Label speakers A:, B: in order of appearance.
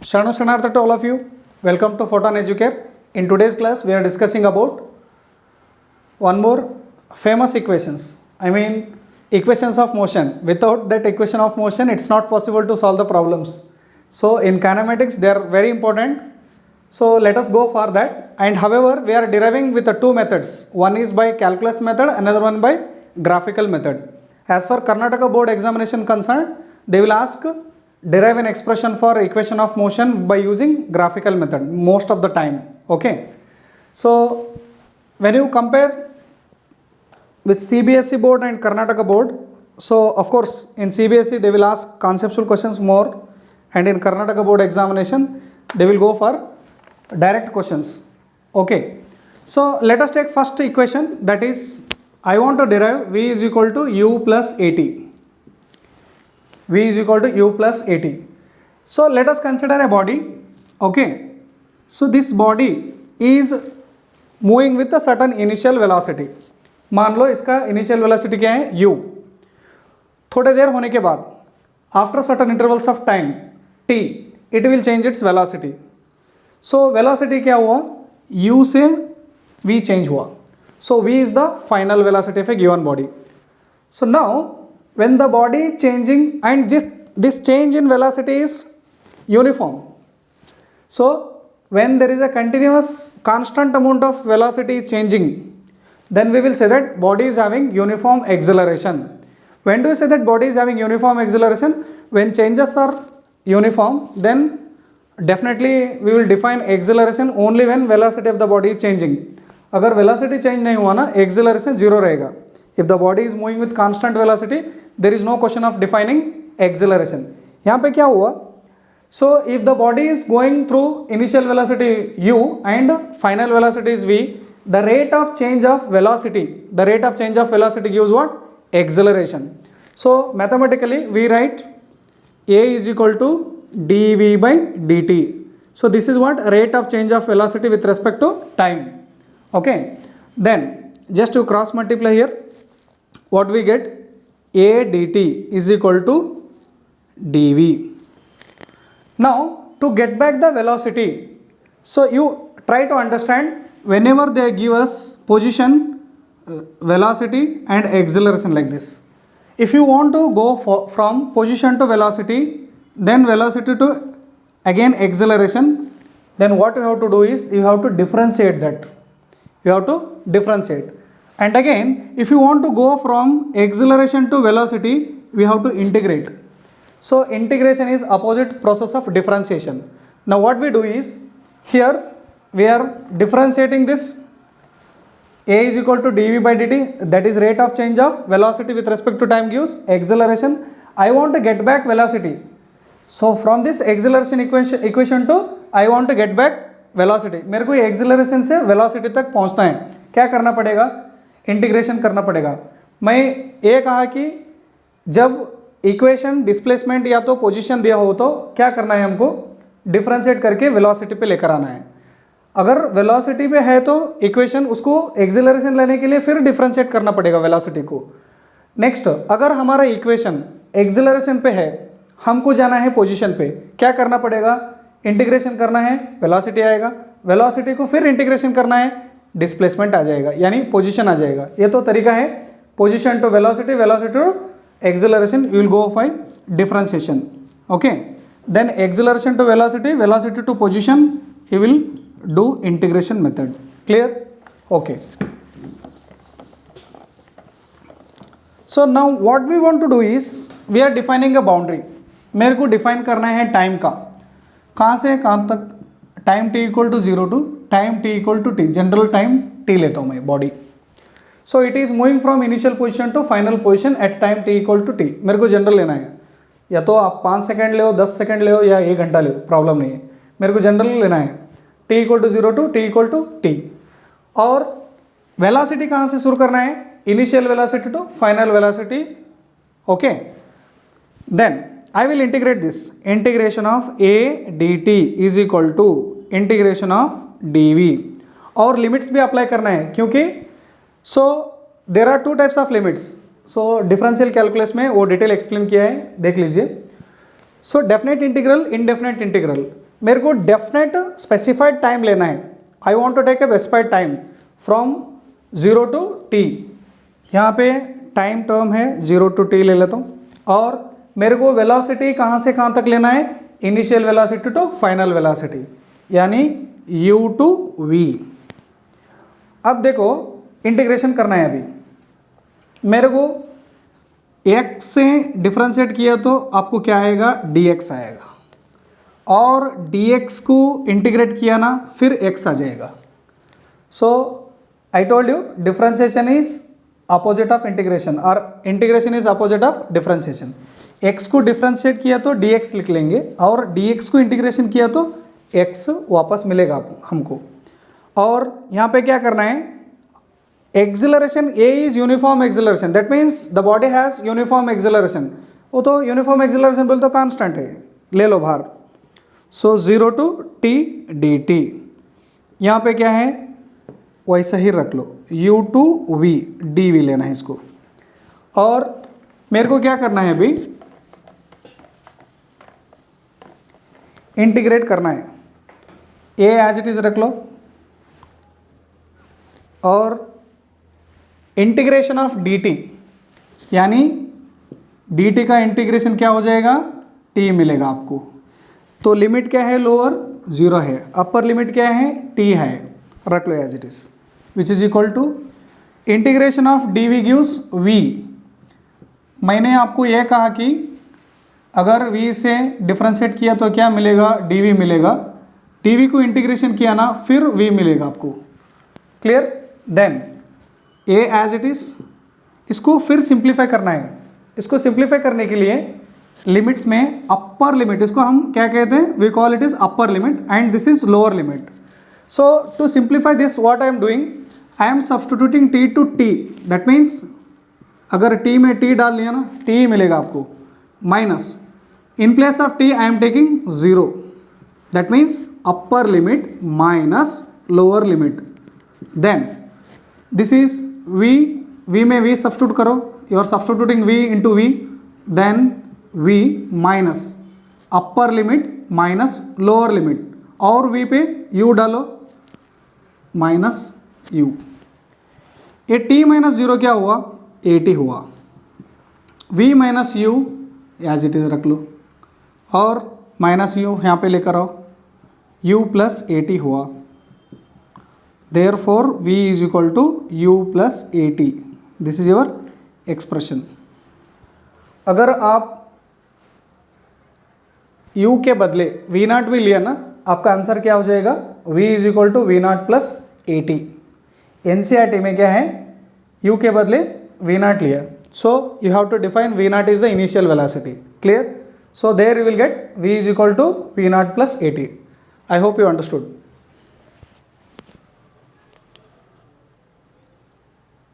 A: Shanu Shanartha to all of you. Welcome to Photon Educare. In today's class, we are discussing about one more famous equations. I mean, equations of motion. Without that equation of motion, it's not possible to solve the problems. So, in kinematics, they are very important. So, let us go for that. And however, we are deriving with the two methods. One is by calculus method, another one by graphical method. As for Karnataka board examination concerned, they will ask derive an expression for equation of motion by using graphical method most of the time. Okay. So, when you compare with CBSE board and Karnataka board, so of course in CBSE they will ask conceptual questions more, and in Karnataka board examination they will go for direct questions. Okay. So, let us take first equation, that is I want to derive V is equal to U plus AT. V is equal to U plus AT. So, let us consider a body. Okay. So, this body is moving with a certain initial velocity. मान लो इसका initial velocity क्या है U. थोड़े देर होने के बाद after certain intervals of time t, it will change its velocity. So, velocity क्या हुआ, U से V change हुआ. So, V is the final velocity of a given body. So, now when the body is changing and this change in velocity is uniform. So, when there is a continuous constant amount of velocity is changing, then we will say that body is having uniform acceleration. When do you say that body is having uniform acceleration? When changes are uniform, then definitely we will define acceleration only when velocity of the body is changing. अगर velocity change नहीं हुआ ना, acceleration zero रहेगा. If the body is moving with constant velocity, there is no question of defining acceleration. यहाँ पे क्या हुआ? So, if the body is going through initial velocity u and final velocity is v, the rate of change of velocity gives what? Acceleration. So, mathematically we write a is equal to dv by dt. So, this is what? Rate of change of velocity with respect to time. Okay. Then, just to cross multiply here, what we get? A dt is equal to dv. Now, to get back the velocity, so you try to understand whenever they give us position, velocity and acceleration like this. If you want to go from position to velocity, then velocity to again acceleration, then what you have to do is you have to differentiate that. You have to differentiate. And again, if you want to go from acceleration to velocity, we have to integrate. So, integration is opposite process of differentiation. Now, what we do is, here we are differentiating this a is equal to dv by dt, that is rate of change of velocity with respect to time gives acceleration. I want to get back velocity. So, from this acceleration equation to I want to get back velocity. मेरे को acceleration से velocity तक पहुंचना है. क्या करना पड़ेगा? Integration करना पड़ेगा. मैं ये कहा कि जब इक्वेशन डिस्प्लेसमेंट या तो पोजीशन दिया हो तो क्या करना है, हमको डिफरेंशिएट करके वेलोसिटी पे लेकर आना है. अगर वेलोसिटी पे है तो इक्वेशन उसको एक्सेलरेशन लेने के लिए फिर डिफरेंशिएट करना पड़ेगा वेलोसिटी को. नेक्स्ट, अगर हमारा इक्वेशन एक्सेलरेशन पे है, हमको जाना है पोजीशन पे, क्या करना पड़ेगा? इंटीग्रेशन करना है, वेलोसिटी आएगा. वेलोसिटी को फिर इंटीग्रेशन करना है, डिस्प्लेसमेंट आ जाएगा, यानी पोजीशन आ जाएगा. ये तो तरीका है position to velocity, velocity to acceleration. We will go by differentiation. Okay. Then acceleration to velocity, velocity to position, you will do integration method. Clear? Okay. So now what we want to do is we are defining a boundary. मेरे को define करना है time का, कहाँ से कहाँ तक? Time t equal to 0 to time t equal to t. General time t लेता हूँ मैं body. So it is moving from initial position to final position at time t equal to t. मेरे को जनरल लेना है, या तो आप 5 सेकंड ले हो, 10 सेकंड ले हो, या 1 घंटा ले हो, प्रॉब्लम नहीं है. मेरे को जनरल लेना है t equal to 0 to t equal to t. और वेलोसिटी कहाँ से शुरू करना है? Initial velocity to final velocity. Okay. Then I will integrate this. Integration of a dt is equal to integration of dv. और limits भी apply करना है, क्योंकि So, there are two types of limits. So, differential calculus में वो detail explain किया है, देख लीजिए. So, definite integral, indefinite integral. मेरे को डेफिनेट स्पेसिफाइड टाइम लेना है. I want to take a specified time from 0 to t. यहाँ पे टाइम टर्म है 0 to t ले लेता हूँ. और मेरे को वेलोसिटी कहाँ से कहाँ तक लेना है, initial velocity to final velocity, यानी u to v. अब देखो इंटीग्रेशन करना है. अभी मेरे को x से डिफ्रेंशिएट किया तो आपको क्या आएगा, dx आएगा. और dx को इंटीग्रेट किया ना, फिर x आ जाएगा. So I told you differentiation is opposite of integration और integration is opposite of differentiation. x को डिफ्रेंशिएट किया तो dx लिख लेंगे और dx को इंटीग्रेशन किया तो x वापस मिलेगा हमको. और यहाँ पे क्या करना है, acceleration a is uniform acceleration, that means the body has uniform acceleration. वो तो यूनिफॉर्म एक्सिलरेशन बोल तो कांस्टेंट है, ले लो बाहर. सो 0 to t dt. यहाँ पे क्या है, वैसा ही रख लो, u to v dv लेना है इसको. और मेरे को क्या करना है अभी, इंटीग्रेट करना है. a एज इट इज रख लो और इंटीग्रेशन ऑफ dt, यानी dt का इंटीग्रेशन क्या हो जाएगा, t मिलेगा आपको. तो लिमिट क्या है, लोअर 0 है, अपर लिमिट क्या है, t है, रख लो as it is, which is equal to integration of dv gives v. मैंने आपको यह कहा कि अगर v से डिफ्रेंशिएट किया तो क्या मिलेगा, dv मिलेगा. dv को इंटीग्रेशन किया ना, फिर v मिलेगा आपको. Clear. Then a as it is, इसको फिर सिंप्लीफाई करना है. इसको सिंप्लीफाई करने के लिए लिमिट्स में अपर लिमिट, इसको हम क्या कहते हैं, we call it is upper limit and this is lower limit. So to simplify this what I am doing, I am substituting t to t. That means अगर t में t डाल लिया ना, t मिलेगा आपको, minus in place of t I am taking 0. That means upper limit minus lower limit. Then this is v में v substitute करो, you are substituting v into v. Then v minus upper limit minus lower limit, और v पे u डालो minus u. ये t minus 0 क्या हुआ, 80 हुआ. v minus u as it is रख लो और माइनस u यहाँ पे लेकर आओ, u प्लस 80 हुआ. Therefore v is equal to u plus 80. This is your expression. अगर आप u के बदले v नॉट भी लिया ना, आपका आंसर क्या हो जाएगा, v is equal to V naught plus 80. NCERT में क्या है, u के बदले v नॉट लिया. So you have to define v naught is the initial velocity. Clear. So there you will get v is equal to V naught plus 80. I hope you understood.